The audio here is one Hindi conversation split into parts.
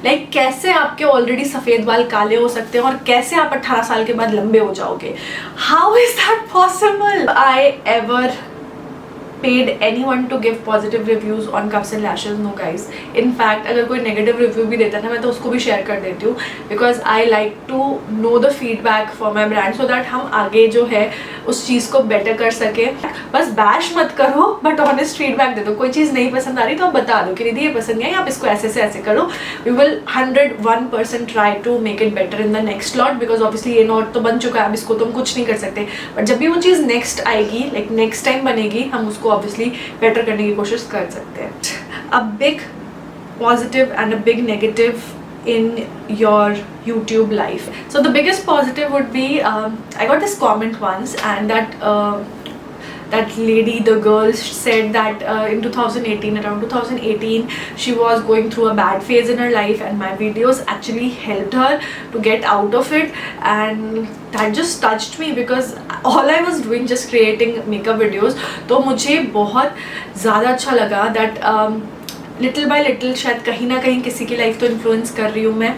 लाइक कैसे आपके ऑलरेडी सफ़ेद बाल काले हो सकते हैं और कैसे आप 18 साल के बाद लंबे हो जाओगे. How is that possible? I ever paid anyone to give positive reviews on Cuffs and Lashes? No guys. In fact, अगर कोई negative review भी देता है ना, मैं तो उसको भी share कर देती हूँ, because I like to know the feedback for my brand so that हम आगे जो है उस चीज़ को better कर सके. बस bash मत करो, but honest feedback दे दो. कोई चीज़ नहीं पसंद आ रही तो आप बता दो कि दीदी ये पसंद नहीं है, आप इसको ऐसे से ऐसे करो. We will 101% try to make it better in the next lot, because obviously ये नॉट तो बन चुका है, अब इसको तो हम कुछ नहीं कर सकते. बट जब भी वो चीज़ नेक्स्ट आएगी, लाइक नेक्स्ट टाइम बनेगी, हम उसको obviously better करने की कोशिश कर सकते हैं. A big positive and a big negative in your YouTube life. So the biggest positive would be, I got this comment once, and that lady, the girl, said that in 2018, around 2018, she was going through a bad phase in her life, and my videos actually helped her to get out of it. And that just touched me, because all I was doing just creating makeup videos. तो मुझे बहुत ज़्यादा अच्छा लगा that लिटिल बाय लिटिल शायद कहीं ना कहीं किसी की लाइफ तो इन्फ्लुएंस कर रही हूँ मैं,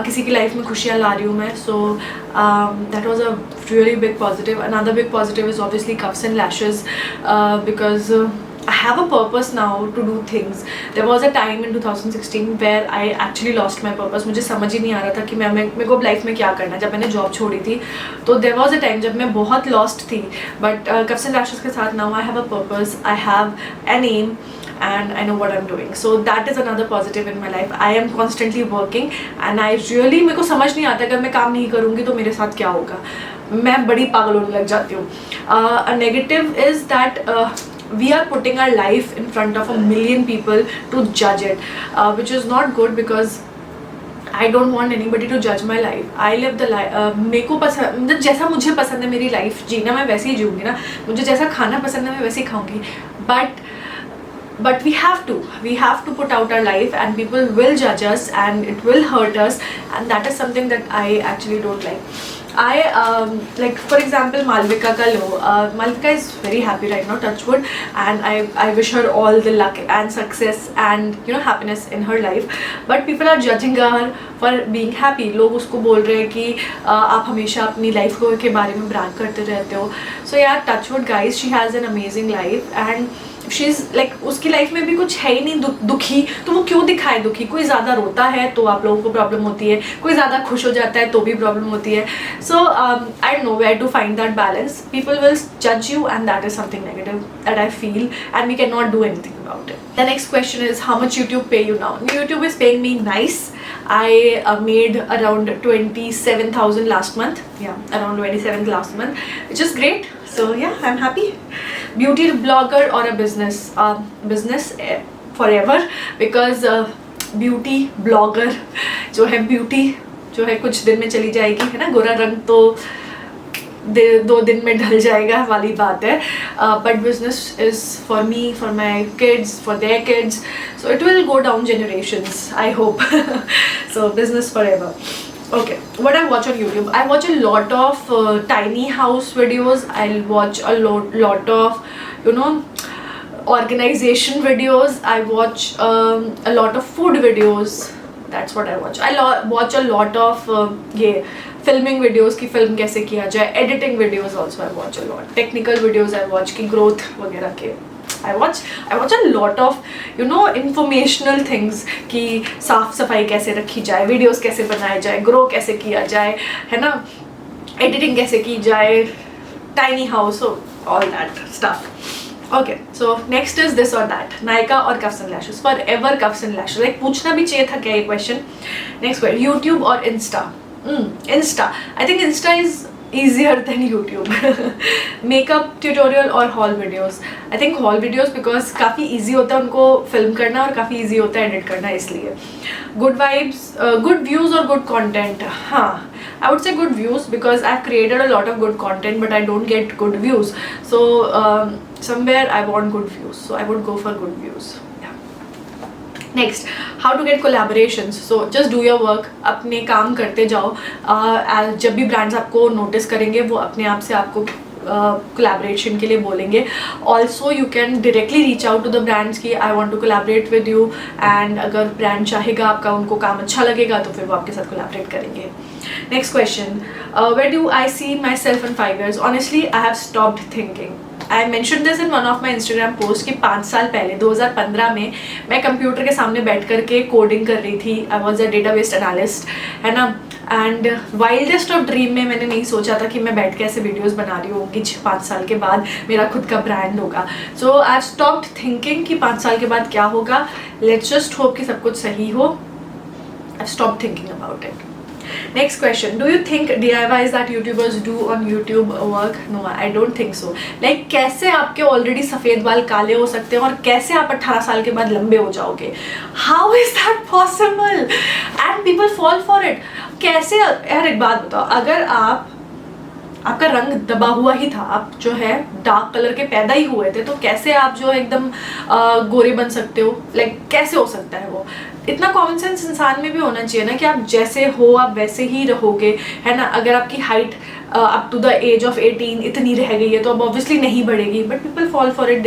किसी की लाइफ में खुशियाँ ला रही हूँ मैं. So that was a really big positive. Another big positive is obviously Cuffs and Lashes, because I have a purpose now to do things. There was a time in 2016 where I actually lost my purpose. मुझे समझ ही नहीं आ रहा था कि मेरे को लाइफ में क्या करना है. जब मैंने जॉब छोड़ी थी तो there was a time जब मैं बहुत lost थी. But Cuffs and Lashes के साथ now I have a purpose, I have an aim, and I know what I'm doing. So that is another positive in my life. I am constantly working, and I really, मेरे को समझ नहीं आता अगर मैं काम नहीं करूँगी तो मेरे साथ क्या होगा. मैं बड़ी पागल होने लग जाती हूँ. A negative is that we are putting our life in front of a million people to judge it, which is not good, because I don't want anybody to judge my life. I live the life. मेरे को पसंद, जैसा मुझे पसंद है मेरी लाइफ जीना, मैं वैसे ही जीऊँगी ना. मुझे जैसा खाना पसंद है मैं वैसे ही खाऊँगी. But we have to put out our life, and people will judge us and it will hurt us, and that is something that I actually don't like. Like for example Malvika ka lo, Malvika is very happy right now, touch wood, and I wish her all the luck and success and happiness in her life. But people are judging her for being happy. लोग उसको बोल रहे हैं कि आप हमेशा अपनी लाइफ के बारे में ब्राग करते रहते हो. So yeah, touch wood guys, she has an amazing life, and she is like उसकी लाइफ में भी कुछ है ही नहीं दुखी, तो वो क्यों दिखाए दुखी. कोई ज़्यादा रोता है तो आप लोगों को प्रॉब्लम होती है, कोई ज़्यादा खुश हो जाता है तो भी प्रॉब्लम होती है. So I don't know where to find that balance. People will जज you, and that is something negative that I feel, and we can not do anything about it. The next question is how much youtube पे you now. YouTube is paying me nice. I made around 27,000 last month. Yeah, around 27 last month, which is great. So yeah, I'm happy. Beauty blogger or a business? Business forever, because beauty blogger जो है, beauty जो है कुछ दिन में चली जाएगी, है ना. गोरा रंग तो 2 दिन में ढल जाएगा वाली बात है. But business is for me, for my kids, for their kids. So it will go down generations, I hope. So business forever. Okay, what I watch on YouTube? I watch a lot of tiny house videos. I'll watch a lot of organization videos. I watch a lot of food videos. That's what I watch. I watch a lot of filming videos कि film कैसे किया जाए. Editing videos also I watch a lot. Technical videos I watch कि growth वगैरह के. I watch a lot of informational things कि साफ सफाई कैसे रखी जाए, वीडियोस कैसे बनाए जाए, ग्रो कैसे किया जाए, है ना, एडिटिंग कैसे की जाए, tiny house, all that stuff. Okay, so next is this or that. Nykaa or Cuffs and Lashes? Forever Cuffs and Lashes. Like पूछना भी चाहिए था क्या ये question. Next question, YouTube or Insta? Insta. I think Insta is easier than YouTube. Makeup tutorial or haul videos? I think haul videos, because काफ़ी easy होता है उनको film करना और काफ़ी easy होता है edit करना, इसलिए. Good vibes, good views or good content? हाँ, I would say good views, because I've created a lot of good content but I don't get good views. So somewhere I want good views, so I would go for good views. Next, how to get collaborations. So just do your work, अपने काम करते जाओ. जब भी ब्रांड्स आपको नोटिस करेंगे वो अपने आप से आपको कोलैबोरेशन के लिए बोलेंगे. Also you can directly reach out to the brands की I want to collaborate with you, and अगर ब्रांड चाहेगा, आपका उनको काम अच्छा लगेगा तो फिर वो आपके साथ कोलैबोरेट करेंगे. Next question, where do I see myself in 5 years? Honestly, I have stopped thinking. I mentioned this in one of my Instagram posts कि 5 साल पहले 2015 में मैं कंप्यूटर के सामने बैठ कर के कोडिंग कर रही थी. I was a database analyst, है ना. एंड वाइल्डेस्ट ऑफ ड्रीम में मैंने नहीं सोचा था कि मैं बैठ के ऐसे वीडियोस बना रही हूँ कि 5 साल के बाद मेरा खुद का ब्रांड होगा. So I have stopped thinking कि 5 साल के बाद क्या होगा. लेट्स जस्ट होप कि सब कुछ सही हो. I have stopped thinking about it. Next question, do you think DIYs that YouTubers do on YouTube work? No, I don't think so. Like कैसे आपके ऑलरेडी सफ़ेद बाल काले हो सकते हैं और कैसे आप 18 साल के बाद लंबे हो जाओगे? How is that possible? And people fall for it. कैसे यार, एक बात बताओ, अगर आपका रंग दबा हुआ ही था, आप जो है डार्क कलर के पैदा ही हुए थे, तो कैसे आप जो एकदम गोरे बन सकते हो? लाइक कैसे हो सकता है वो? इतना कॉमन सेंस इंसान में भी होना चाहिए ना कि आप जैसे हो आप वैसे ही रहोगे, है ना. अगर आपकी height up to the age of 18 इतनी रह गई है तो अब ऑब्वियसली नहीं बढ़ेगी, but people fall for it.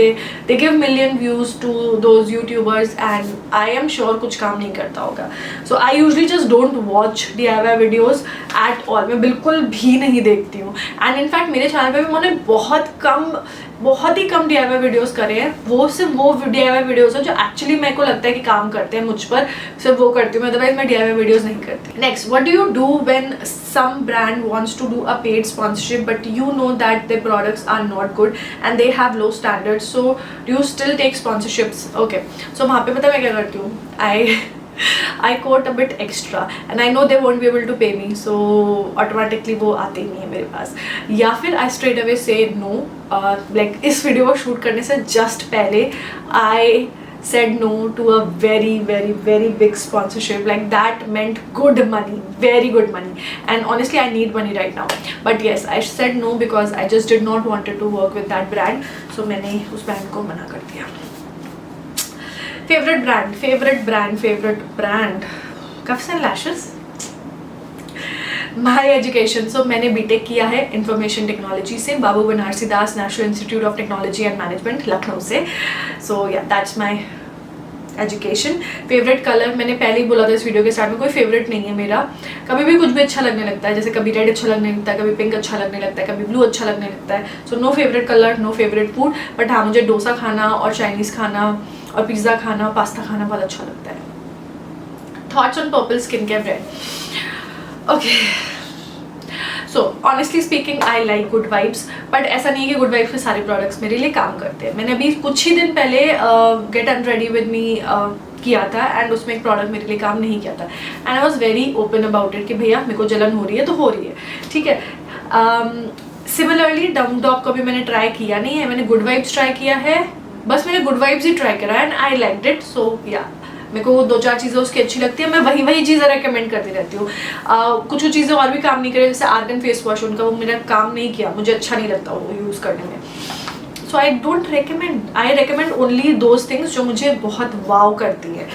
They give million views to those youtubers and I am sure कुछ काम नहीं करता होगा. So I usually just don't watch DIY videos at all. मैं बिल्कुल भी नहीं देखती हूँ. एंड इनफैक्ट मेरे चैनल पे भी मैंने बहुत ही कम DIY वीडियोस करे हैं. वो सिर्फ वो DIY वीडियोस हैं जो एक्चुअली मेरे को लगता है कि काम करते हैं मुझ पर, सिर्फ वो करती हूँ. अदरवाइज मैं DIY वीडियोस नहीं करती. Next, what do you do when some brand wants to do a paid sponsorship but you know that their products are not good and they have low standards, so do you still take sponsorships? Okay, so वहाँ पे पता मैं क्या करती हूँ, I quote a bit extra and I know they won't be able to pay me, so automatically वो आते ही नहीं है मेरे पास. या फिर I straight away say no. Like इस वीडियो को शूट करने से जस्ट पहले I said no to a very big sponsorship. Like that meant good money, very good money, and honestly I need money right now. But yes, I said no because I just did not wanted to work with that brand. So मैंने उस ब्रांड को मना कर दिया. Favourite brand cuffs and lashes. My education, so मैंने बीटेक किया है इंफॉर्मेशन टेक्नोलॉजी से, Babu Banarasi Das national institute of technology and management Lucknow से. So yeah that's my education. Favourite colour मैंने पहले ही बोला था इस वीडियो के स्टार्ट में, कोई फेवरेट नहीं है मेरा. कभी भी कुछ भी अच्छा लगने लगता है, जैसे कभी रेड अच्छा लगने लगता है, कभी पिंक अच्छा लगने लगता है, कभी ब्लू अच्छा लगने लगता है. So no favourite colour, no favourite food. But हाँ, मुझे डोसा खाना और चाइनीज़ खाना और पिज़्ज़ा खाना, पास्ता खाना बहुत अच्छा लगता है. Thoughts on purple skin care brand. Okay, so honestly speaking I like good vibes, but ऐसा नहीं है कि गुड वाइब्स के सारे प्रोडक्ट्स मेरे लिए काम करते हैं. मैंने अभी कुछ ही दिन पहले गेट अनरेडी विद मी किया था एंड उसमें एक प्रोडक्ट मेरे लिए काम नहीं किया था. And I was very open about it कि भैया मेरे को जलन हो रही है तो हो रही है, ठीक है. सिमिलरली डम डॉग को भी मैंने ट्राई किया नहीं है, मैंने गुड वाइब्स ट्राई किया है. बस मैंने गुड वाइब्स ही ट्राई करा एंड आई लाइक्ड इट. सो या मेरे को 2-4 चीज़ें उसकी अच्छी लगती है, मैं वही चीज़ें रेकमेंड करती रहती हूँ. कुछ चीज़ें और भी काम नहीं करे, जैसे आर्गन फेस वॉश, उनका वो मेरा काम नहीं किया, मुझे अच्छा नहीं लगता वो यूज़ करने में. So I don't recommend, I recommend only those things जो मुझे बहुत वाव करती है.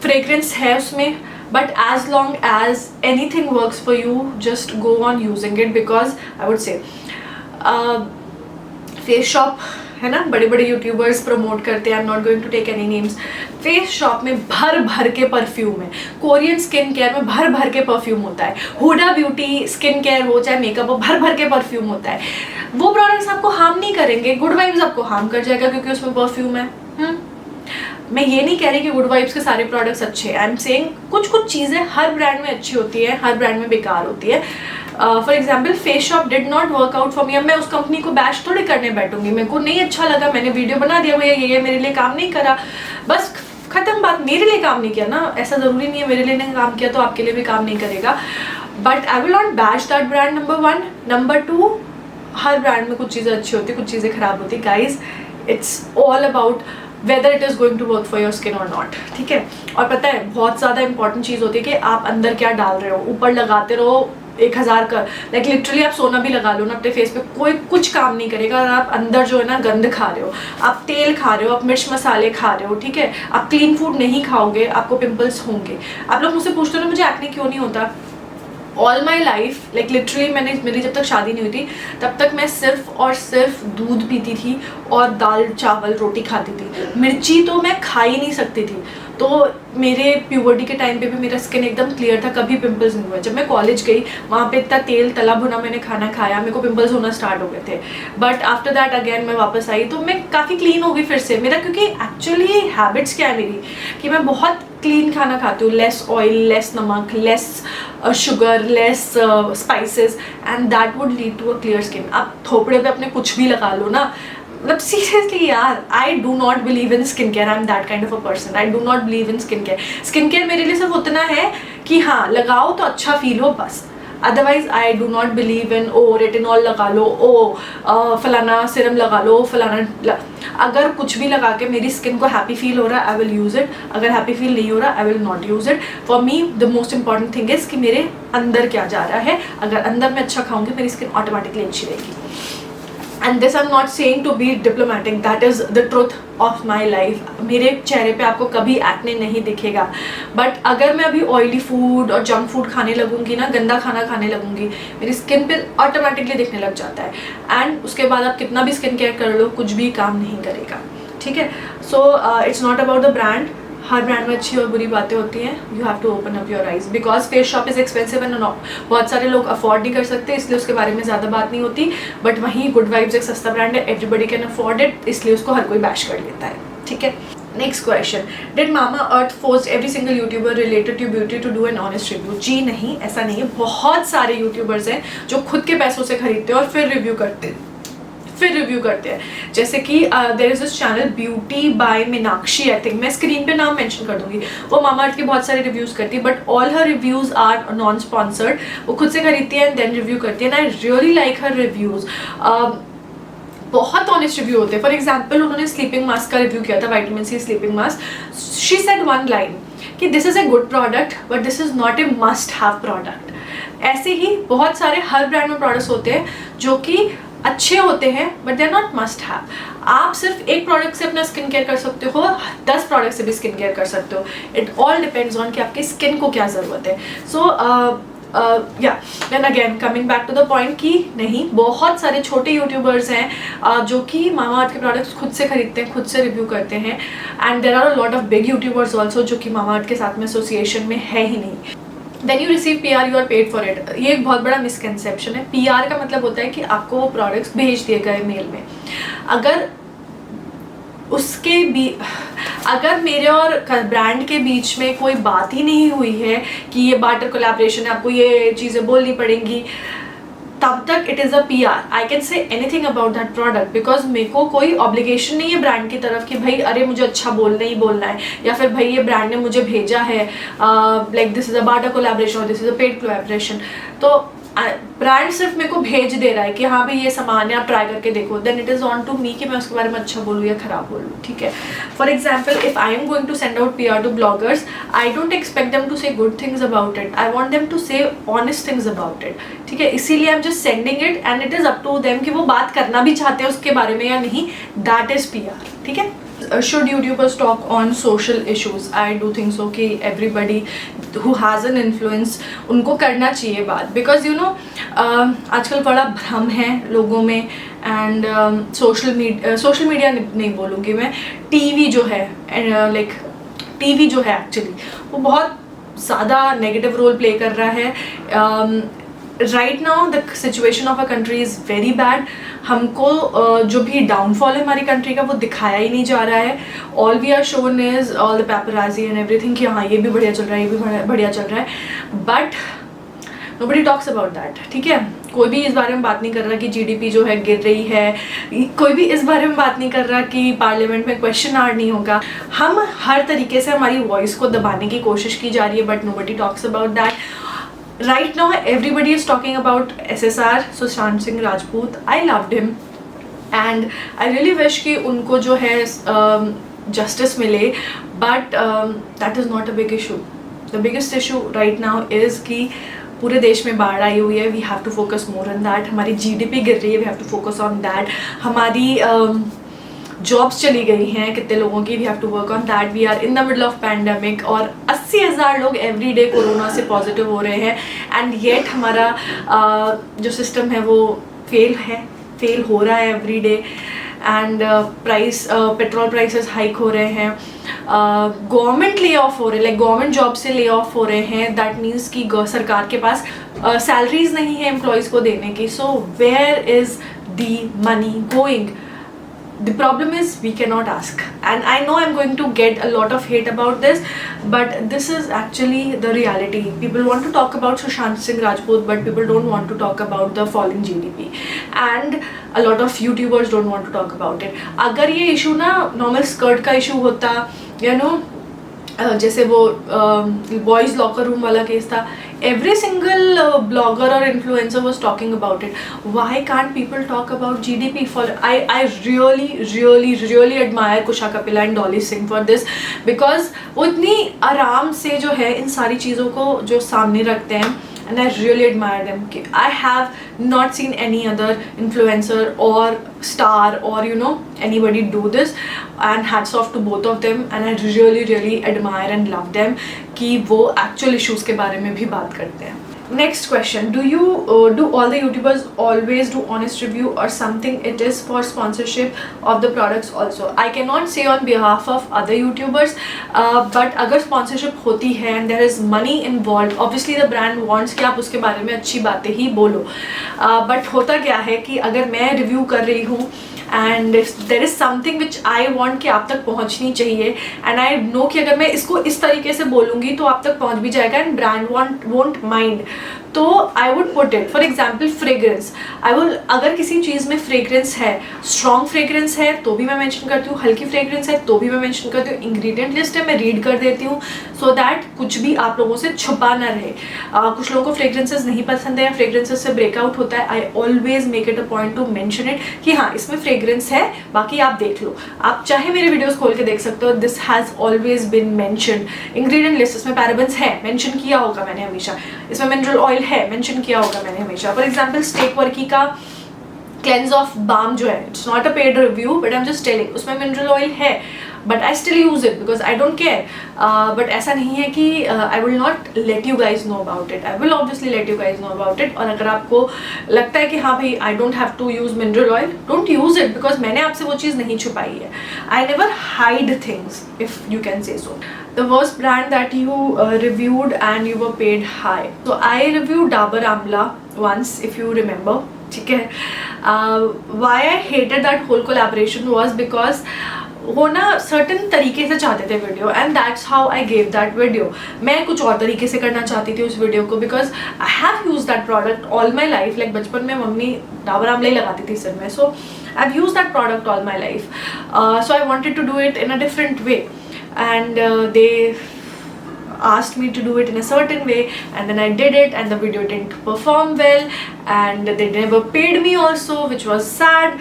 फ्रेग्रेंस है उसमें, but as long as any thing works for you just go on using it. Because I would say face shop है ना, बड़े बड़े यूट्यूबर्स प्रमोट करते हैं, I am not going to take any names. Face shop में भर के परफ्यूम है. कोरियन स्किन केयर में भर के परफ्यूम होता है. हुडा ब्यूटी स्किन केयर हो चाहे मेकअप हो, भर के परफ्यूम होता है. वो प्रोडक्ट्स आपको हार्म नहीं करेंगे, गुड वाइब्स आपको हार्म कर जाएगा क्योंकि उसमें परफ्यूम है. मैं ये नहीं कह रही कि गुड वाइब्स के सारे प्रोडक्ट्स अच्छे हैं. आई एम सेइंग कुछ चीज़ें हर ब्रांड में अच्छी होती है, हर ब्रांड में बेकार होती है. For example face shop did not work out for me. अब मैं उस कंपनी को बैश थोड़ी करने बैठूंगी. मेरे को नहीं अच्छा लगा, मैंने वीडियो बना दिया, भैया ये मेरे लिए काम नहीं करा, बस खत्म बात. मेरे लिए काम नहीं किया ना, ऐसा ज़रूरी नहीं है मेरे लिए नहीं काम किया तो आपके लिए भी काम नहीं करेगा. But I will not bash that brand, number 1. Number 2, her brand में कुछ चीज़ें अच्छी होती है, कुछ चीज़ें खराब होती. Guys, it's all about whether it is going to work for your skin or not. ठीक है. और पता है बहुत ज़्यादा इंपॉर्टेंट चीज़ होती है कि आप अंदर क्या डाल रहे हो. ऊपर लगाते रहो 1000 का, लाइक लिटरली आप सोना भी लगा लो ना अपने फेस पे, कोई कुछ काम नहीं करेगा. और आप अंदर जो है ना गंद खा रहे हो, आप तेल खा रहे हो, आप मिर्च मसाले खा रहे हो, ठीक है. आप क्लीन फूड नहीं खाओगे, आपको पिंपल्स होंगे. आप लोग मुझसे पूछते हो ना मुझे एक्ने क्यों नहीं होता. All my life, like literally मेरी जब तक शादी नहीं हुई थी तब तक मैं सिर्फ और सिर्फ दूध पीती थी और दाल चावल रोटी खाती थी, मिर्ची तो मैं खा ही नहीं सकती थी। तो मेरे प्यूबर्टी के टाइम पे भी मेरा स्किन एकदम क्लियर था, कभी पिंपल्स नहीं हुए। जब मैं कॉलेज गई वहाँ पे इतना तेल तला भुना मैंने खाना खाया, मेरे को पिंपल्स होना स्टार्ट हो गए थे। बट आफ्टर दैट अगेन मैं वापस आई तो मैं काफ़ी क्लीन हो गई फिर से। मेरा क्योंकि एक्चुअली हैबिट्स क्या है मेरी कि मैं बहुत क्लीन खाना खाती हूँ, लेस ऑयल, लेस नमक, less sugar, less spices, and that would lead to a clear skin. आप थोपड़े पे अपने कुछ भी लगा लो ना, मतलब सीरियसली यार, आई do not believe in skin care, I am that kind of a person, I do not believe in skin care. Skin care मेरे लिए सिर्फ उतना है कि हाँ लगाओ तो अच्छा फील हो बस, otherwise I do not believe in ओ रेटिनॉल लगा लो, ओ फलाना सिरम लगा लो, फलाना अगर कुछ भी लगा के मेरी स्किन को हैप्पी फील हो रहा है आई विल यूज़ इट, अगर हैप्पी फील नहीं हो रहा आई will not use it. For me the most important thing is कि मेरे अंदर क्या जा रहा है, अगर अंदर मैं अच्छा खाऊंगी मेरी स्किन ऑटोमेटिकली अच्छी रहेगी। And this I am not saying to be diplomatic, that is the truth of my life. मेरे चेहरे पे आपको कभी एक्ने नहीं दिखेगा, बट अगर मैं अभी ऑयली फूड और जंक फूड खाने लगूंगी ना, गंदा खाना खाने लगूंगी, मेरी स्किन पे ऑटोमेटिकली दिखने लग जाता है। एंड उसके बाद आप कितना भी स्किन केयर कर लो कुछ भी काम नहीं करेगा, ठीक है। So it's not about the brand, हर ब्रांड में अच्छी और बुरी बातें होती हैं, you have to open up your eyes because Face Shop is expensive and बहुत सारे लोग अफोर्ड नहीं कर सकते, इसलिए उसके बारे में ज़्यादा बात नहीं होती। बट वहीं गुड वाइब्स एक सस्ता ब्रांड है, एवरीबडी कैन अफोर्ड इट, इसलिए उसको हर कोई बैश कर लेता है, ठीक है। Next question, did Mamaearth force every single youtuber related to beauty to do an honest review? जी नहीं, ऐसा नहीं है। बहुत सारे यूट्यूबर्स हैं जो खुद के पैसों से खरीदते हैं और फिर रिव्यू करते हैं, जैसे कि there is this channel beauty by Meenakshi, I think मैं स्क्रीन पे नाम मेंशन कर दूंगी। वो मामाअर्थ के बहुत सारे रिव्यूज़ करती है, but all her reviews are non sponsored. वो खुद से खरीदती है एंड देन रिव्यू करती है, and I really like her reviews. बहुत ऑनेस्ट रिव्यू होते हैं। फॉर एग्जाम्पल उन्होंने स्लीपिंग मास्क का रिव्यू किया था, vitamin C sleeping mask. She said one line कि this is a good product but this is not a must have product. ऐसे ही बहुत सारे हर ब्रांड में प्रोडक्ट्स होते हैं जो कि अच्छे होते हैं but they are not must have. आप सिर्फ एक प्रोडक्ट से अपना स्किन केयर कर सकते हो, 10 प्रोडक्ट से भी स्किन केयर कर सकते हो। इट ऑल डिपेंड्स ऑन कि आपकी स्किन को क्या ज़रूरत है। So then again coming back to the point कि नहीं, बहुत सारे छोटे यूट्यूबर्स हैं जो कि मामाअर्थ के प्रोडक्ट्स खुद से खरीदते हैं, खुद से रिव्यू करते हैं, and there are a lot of big YouTubers also जो कि मामाअर्थ के साथ में एसोसिएशन में है ही नहीं। Then you receive PR, you are paid for it. ये एक बहुत बड़ा मिसकंसेप्शन है। PR का मतलब होता है कि आपको वो प्रोडक्ट्स भेज दिए गए मेल में। अगर उसके भी अगर मेरे और ब्रांड के बीच में कोई बात ही नहीं हुई है कि ये बार्टर कोलैबोरेशन है, आपको ये चीज़ें बोलनी पड़ेंगी, तब तक it is a PR। I can say anything about that product because मेरे को कोई ऑब्लिगेशन नहीं है ब्रांड की तरफ कि भाई अरे मुझे अच्छा बोलना ही बोलना है, या फिर भाई ये ब्रांड ने मुझे भेजा है like this is a barter collaboration और this is a paid collaboration. तो ब्रांड सिर्फ मेरे को भेज दे रहा है कि हाँ भाई ये सामान है आप ट्राई करके देखो, then it is on to me कि मैं उसके बारे में अच्छा बोलूँ या ख़राब बोलूँ, ठीक है। For example if I am going to send out PR to bloggers, I don't expect them to say good things about it, I want them to say honest things about it, ठीक है। इसीलिए I am just sending it and it is up to them कि वो बात करना भी चाहते हैं उसके बारे में या नहीं, दैट इज़ PR, ठीक है। Should YouTubers talk on social issues? I do think so कि everybody who has an influence उनको करना चाहिए बात, because you know आजकल बड़ा भ्रम है लोगों में, एंड सोशल मीडिया नहीं बोलूँगी मैं, TV जो है लाइक TV जो है एक्चुअली वो बहुत ज़्यादा नेगेटिव रोल प्ले कर रहा है। Right now the situation of a country is very bad. हमको जो भी डाउनफॉल है हमारी कंट्री का वो दिखाया ही नहीं जा रहा है। All we are shown is all the paparazzi and everything कि हाँ ये भी बढ़िया चल रहा है, ये भी बढ़िया चल रहा है, but nobody talks about that, ठीक है। कोई भी इस बारे में बात नहीं कर रहा कि GDP जो है गिर रही है, कोई भी इस बारे में बात नहीं कर रहा कि पार्लियामेंट में क्वेश्चन आवर नहीं होगा। हम हर तरीके से हमारी वॉइस को दबाने की कोशिश की जा रही है, but nobody talks about that. Right now everybody is talking about SSR, Sushant Singh Rajput. I loved him and I really wish कि उनको जो है justice मिले, but that is not a big issue. The biggest issue right now is कि पूरे देश में बाढ़ आई हुई है, we have to focus more on that. हमारी GDP गिर रही है, we have to focus on that. हमारी जॉब्स चली गई हैं कितने लोगों की, we have to work on that. We are in the middle of pandemic और 80,000 लोग एवरी डे कोरोना से पॉजिटिव हो रहे हैं. एंड येट हमारा जो सिस्टम है वो फेल हो रहा है every day. And petrol prices hike हो रहे हैं, गवर्नमेंट ले ऑफ हो रहे हैं, लाइक गवर्नमेंट जॉब से ले ऑफ हो रहे हैं. दैट मीन्स कि सरकार के पास सैलरीज नहीं है एम्प्लॉयज़ को देने की. So where is the money going? The problem is we cannot ask, and I know I'm going to get a lot of hate about this, but this is actually the reality. People want to talk about Sushant Singh Rajput, but people don't want to talk about the falling GDP, and a lot of YouTubers don't want to talk about it. अगर ये issue ना normal skirt का issue होता, you know, जैसे वो बॉयज़ लॉकर रूम वाला केस था, every single blogger or influencer was talking about it. Why can't people talk about GDP? I really admire Kusha Kapila and Dolly Singh for this, because वो इतनी आराम से जो है इन सारी चीज़ों को जो सामने रखते हैं. And I really admire them. I have not seen any other influencer or star or anybody do this, and hats off to both of them. And I really admire and love them कि वो actual issues के बारे में भी बात करते हैं. Next question, do all the YouTubers always do honest review, or something it is for sponsorship of the products also? I cannot say on behalf of other YouTubers, but अगर sponsorship होती है and there is money involved, obviously the brand wants कि आप उसके बारे में अच्छी बातें ही बोलो. But होता क्या है कि अगर मैं रिव्यू कर रही हूँ and there is something which I want कि आप तक पहुँचनी चाहिए, एंड आई नो कि अगर मैं इसको इस तरीके से बोलूँगी तो आप तक पहुँच भी जाएगा एंड ब्रांड वोंट माइंड, तो I would put it. For example fragrance, अगर किसी चीज़ में फ्रेग्रेंस है, स्ट्रॉन्ग फ्रेग्रेंस है तो भी मैं मेंशन करती हूँ, हल्की फ्रेग्रेंस है तो भी मैं मेंशन करती हूँ, इंग्रेडिएंट लिस्ट है मैं रीड कर देती हूँ, सो दैट कुछ भी आप लोगों से छुपा ना रहे. कुछ लोगों को फ्रेग्रेंसेस नहीं पसंद है या फ्रेग्रेंसेस से ब्रेकआउट होता है. I always make it a point two mention it कि हाँ इसमें फ्रेग्रेंस है, बाकी आप देख लो. आप चाहे मेरे वीडियोस खोल के देख सकते हो, this has always been mentioned. Ingredient list, इसमें पैराबेन्स है, मेंशन किया होगा मैंने हमेशा. इसमें मिनरल ऑयल है, मेंशन किया होगा मैंने हमेशा. फॉर एग्जांपल स्टेक वर्की का क्लेंस ऑफ बाम जो है, it's not a paid review but I am just telling, उसमें मिनरल ऑयल है, but I still use it because I don't care. But ऐसा नहीं है कि I will not let you guys know about it. I will obviously let you guys know about it. और अगर आपको लगता है कि हाँ भाई I don't have to use mineral oil, don't use it, because मैंने आपसे वो चीज़ नहीं छुपाई है. I never hide things, if you can say so. The worst brand that you reviewed and you were paid high. So I reviewed Dabur Amla once, if you remember. ठीक है. Why I hated that whole collaboration was because वो ना सर्टन तरीके से चाहते थे video, and that's how I gave that video. मैं कुछ और तरीके से करना चाहती थी उस वीडियो को, because I have use that product all my life. Like बचपन में मम्मी डाबर आमला ही लगाती थी सिर में, so I have use that product all my life. So I wanted to do it in a different way, and they asked me to do it in a certain way, and then I did it and the video didn't perform well, and they never paid me also, which was sad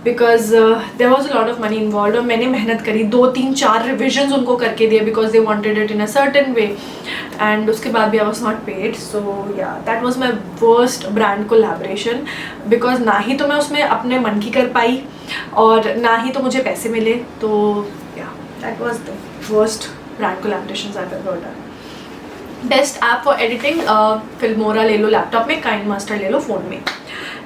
because there was a lot of money involved. और मैंने मेहनत करी, 2-3-4 रिविजन्स उनको करके दिए because they wanted it in a certain way, and उसके बाद भी I was not paid. So yeah, that was my worst brand collaboration because ना ही तो मैं उसमें अपने मन की कर पाई और ना ही तो मुझे पैसे मिले. तो yeah, that was the worst brand collaborations I've ever done. Best app for editing, Filmora ले लो लैपटॉप में, KineMaster ले लो फ़ोन में.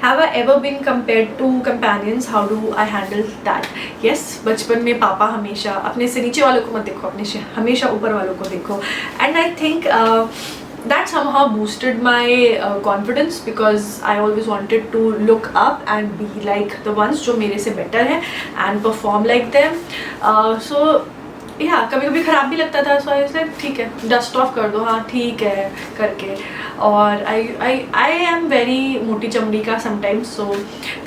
Have I ever been compared to companions? How do I handle that? Yes, बचपन में पापा हमेशा अपने से नीचे वालों को मत देखो, अपने से हमेशा ऊपर वालों को देखो. And I think that somehow boosted my confidence because I always wanted to look up and be like the ones जो मेरे से better हैं and perform like them. So yeah, कभी कभी ख़राब भी लगता था, सो आई वाज लाइक ठीक है डस्ट ऑफ कर दो, हाँ ठीक है करके. और आई एम वेरी मोटी चमड़ी का समटाइम्स, सो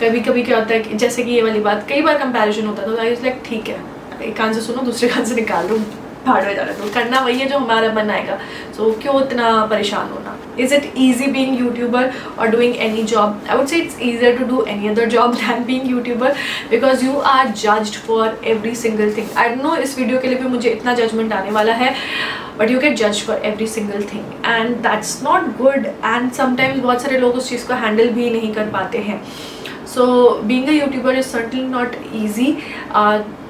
कभी कभी क्या होता है कि जैसे कि ये वाली बात कई बार कंपैरिजन होता था, तो आई वाज लाइक ठीक है एक कान से सुनो दूसरे कान से निकाल दो, भाड़ में जाना, तो करना वही है जो हमारा मन आएगा. सो क्यों इतना परेशान होना. Is it easy being YouTuber or doing any job? I would say it's easier to do any other job than being YouTuber because you are judged for every single thing. I don't know इस वीडियो के लिए भी मुझे इतना जजमेंट आने वाला है, but you get judged for every single thing and that's not good. And sometimes बहुत सारे लोग उस चीज़ को हैंडल भी नहीं कर पाते हैं. So being a YouTuber is certainly not easy.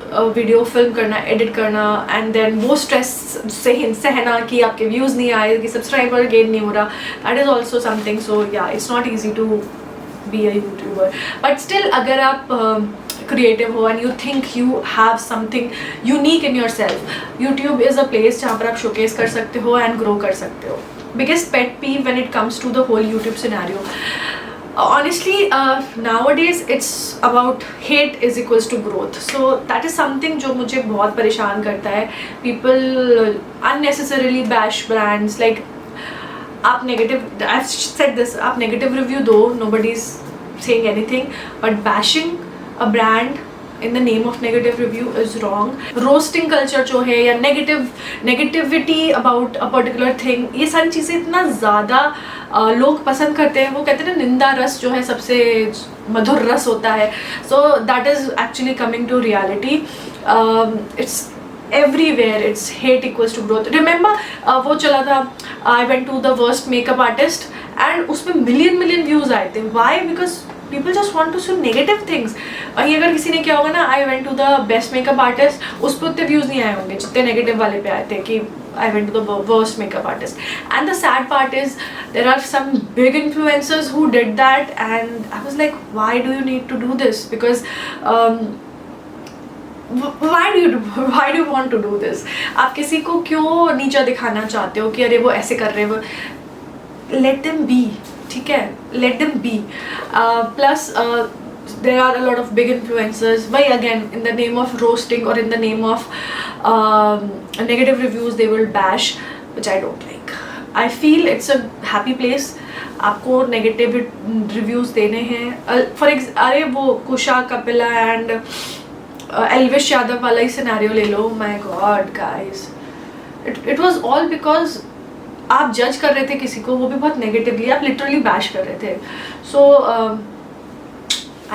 Video film करना, एडिट करना, एंड देन वो स्ट्रेस से सहना कि आपके व्यूज़ नहीं आए, कि सब्सक्राइबर गेन नहीं हो रहा, that is also something. So ya, it's not easy to be a YouTuber. But still, अगर आप क्रिएटिव हो and you think you have something unique in your self, YouTube is a place जहाँ पर आप शोकेस कर सकते हो एंड ग्रो कर सकते हो. Biggest pet peeve when it comes to the whole youtube scenario, honestly, nowadays it's about hate is equals to growth. So that is something जो मुझे बहुत परेशान करता है. People unnecessarily bash brands. Like, आप negative, I've said this, आप negative review दो, nobody's saying anything, but bashing a brand in the name of negative review is wrong. Roasting culture जो है, या negativity about a particular thing, ये सारी चीज़ें इतना ज़्यादा लोग पसंद करते हैं. वो कहते हैं ना, निंदा रस जो है सबसे मधुर रस होता है. So that is actually coming to reality. It's everywhere. It's hate equals to growth. Remember वो चला था, I went to the worst makeup artist, and उसमें million views आए थे. Why? Because people just want to say negative things. वहीं अगर किसी ने क्या होगा ना, I went to the best makeup artist, उस पर उतने व्यूज़ नहीं आए होंगे जितने नेगेटिव वाले पे आए थे कि I went to the worst makeup artist. And the sad part is, there are some big influencers who did that, and I was like, why do you need to do this? Because why do you want to do this? आप किसी को क्यों नीचा दिखाना चाहते हो कि अरे वो ऐसे कर रहे हो? Let them be. ठीक है, let them be. Plus there are a lot of big influencers, why again in the name of roasting or in the name of negative reviews they will bash, which I don't like. I feel it's a happy place. आपको नेगेटिव रिव्यूज़ देने हैं. फॉर अरे वो कुशा कपिला एंड एल्विश यादव वाला ही सिनेरियो ले लो. My god guys, it was all because आप जज कर रहे थे किसी को, वो भी बहुत नेगेटिवली, आप लिटरली बैश कर रहे थे. सो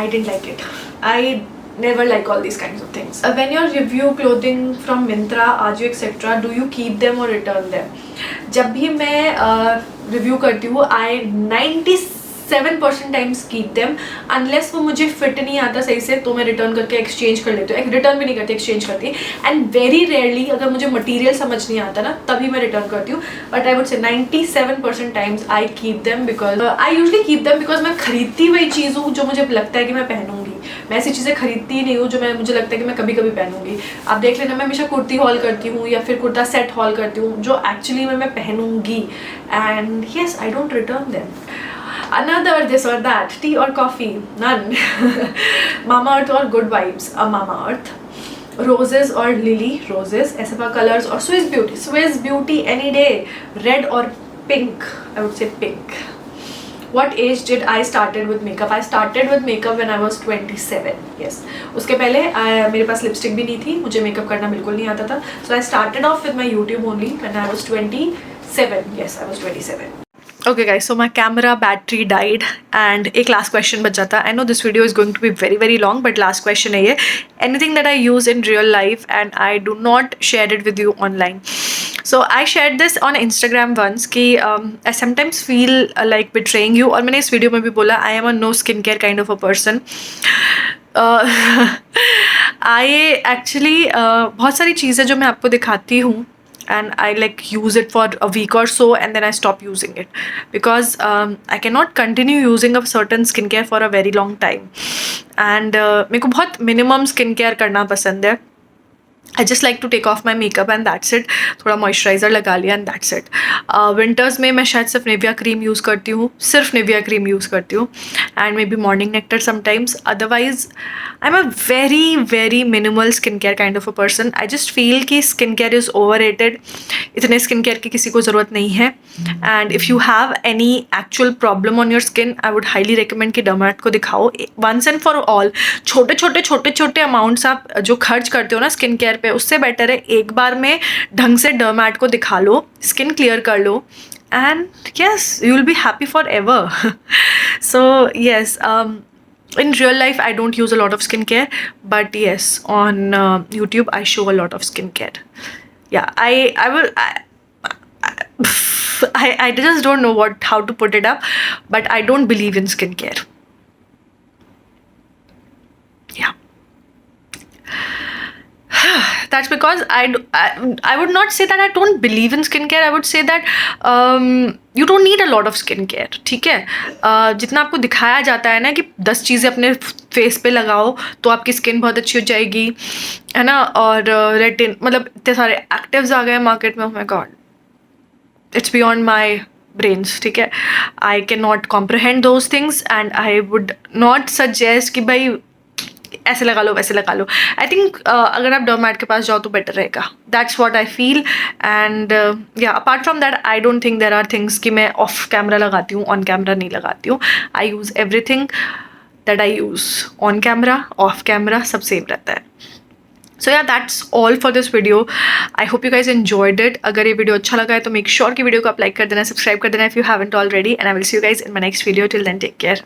I didn't like it. I never like all these kinds of things. When you review clothing from Myntra, Ajio, etc., do you keep them or return them? जब भी मैं review करती हूँ, I 97% times keep them. Unless वो मुझे फिट नहीं आता सही से, तो मैं रिटर्न करके एक्सचेंज कर लेती हूँ. रिटर्न भी नहीं करती, एक्सचेंज करती. एंड वेरी रेयरली अगर मुझे मटेरियल समझ नहीं आता ना, तभी मैं रिटर्न करती हूँ. बट आई वुड से 97% times I keep them, because I usually keep them because मैं खरीदती वही चीज़ हूँ जो मुझे लगता है कि मैं पहनूंगी. मैं ऐसी चीज़ें खरीदती ही नहीं हूँ जो मुझे लगता है कि मैं कभी कभी पहनूंगी. आप देख लेना, मैं हमेशा कुर्ती हॉल करती हूँ या फिर कुर्ता सेट हॉल करती हूँ जो एक्चुअली मैं पहनूंगी. And yes, I don't return them. Another this or that, tea or coffee, none. Mamaearth or Good Vibes, Mamaearth. Roses or Lily, roses. Sephora Colors or Swiss Beauty, Swiss Beauty any day. Red or pink, I would say pink. What age did I started with makeup? I started with makeup when I was 27. Yes. उसके पहले मेरे पास लिपस्टिक भी नहीं थी, मुझे मेकअप करना बिल्कुल नहीं आता था. So I started off with my YouTube only when I was 27. Yes, I was 27. Okay guys, so my camera battery died and एक last question बचा था. I know this video is going to be very long, but last question है ये. Anything that I use in real life and I do not share it with you online. So I shared this on Instagram once कि I sometimes feel like betraying you, और मैंने इस वीडियो में भी बोला I am a no skincare kind of a person. I actually बहुत सारी चीज़ें जो मैं आपको दिखाती हूँ and I like use it for a week or so and then I stop using it because I cannot continue using a certain skincare for a very long time. And मेरे को बहुत minimum skincare करना पसंद है. I just like to take off my makeup and that's it. थोड़ा moisturizer लगा लिया and that's it. Winters में मैं शायद सिर्फ Nivea cream use करती हूँ, सिर्फ Nivea cream use करती हूँ, and maybe morning nectar sometimes. Otherwise, I'm a very minimal skincare kind of a person. I just feel कि skincare is overrated. इतने skincare की किसी को ज़रूरत नहीं है. And if you have any actual problem on your skin, I would highly recommend कि डर्मेट को दिखाओ. Once and for all, छोटे amounts आप जो खर्च करते हो ना स्किन केयर पे, उससे बेटर है एक बार में ढंग से डर्मेट को दिखा लो, स्किन क्लियर कर लो, and yes, you will be happy forever. So yes, in real life I don't use a lot of skincare, but yes, on YouTube I show a lot of skincare. Yeah, I just don't know how to put it up, but I don't believe in skincare. that's because I would not say that I don't believe in skincare. I would say that you don't need a lot of skincare. ठीक है, जितना आपको दिखाया जाता है ना कि 10 चीज़ें अपने फेस पे लगाओ तो आपकी स्किन बहुत अच्छी हो जाएगी, है ना, और रेटिन, मतलब इतने सारे एक्टिव्स आ गए मार्केट में. oh my god, it's beyond my brains. ठीक है, I cannot comprehend those things and I would not suggest कि भाई ऐसे लगा लो वैसे लगा लो. आई थिंक अगर आप डर्मैट के पास जाओ तो बेटर रहेगा. That's what I feel. And yeah apart from that I don't think there are things कि मैं ऑफ कैमरा लगाती हूँ, ऑन कैमरा नहीं लगाती हूँ. I use everything that I use on camera, off camera, सब सेम रहता है. So yeah that's all for this video. I hope you guys enjoyed it. अगर ये वीडियो अच्छा लगा है तो मेक श्योर कि वीडियो को आप लाइक कर देना, सब्सक्राइब कर देना if you haven't already. And I will see you guys in my next video. Till then take care.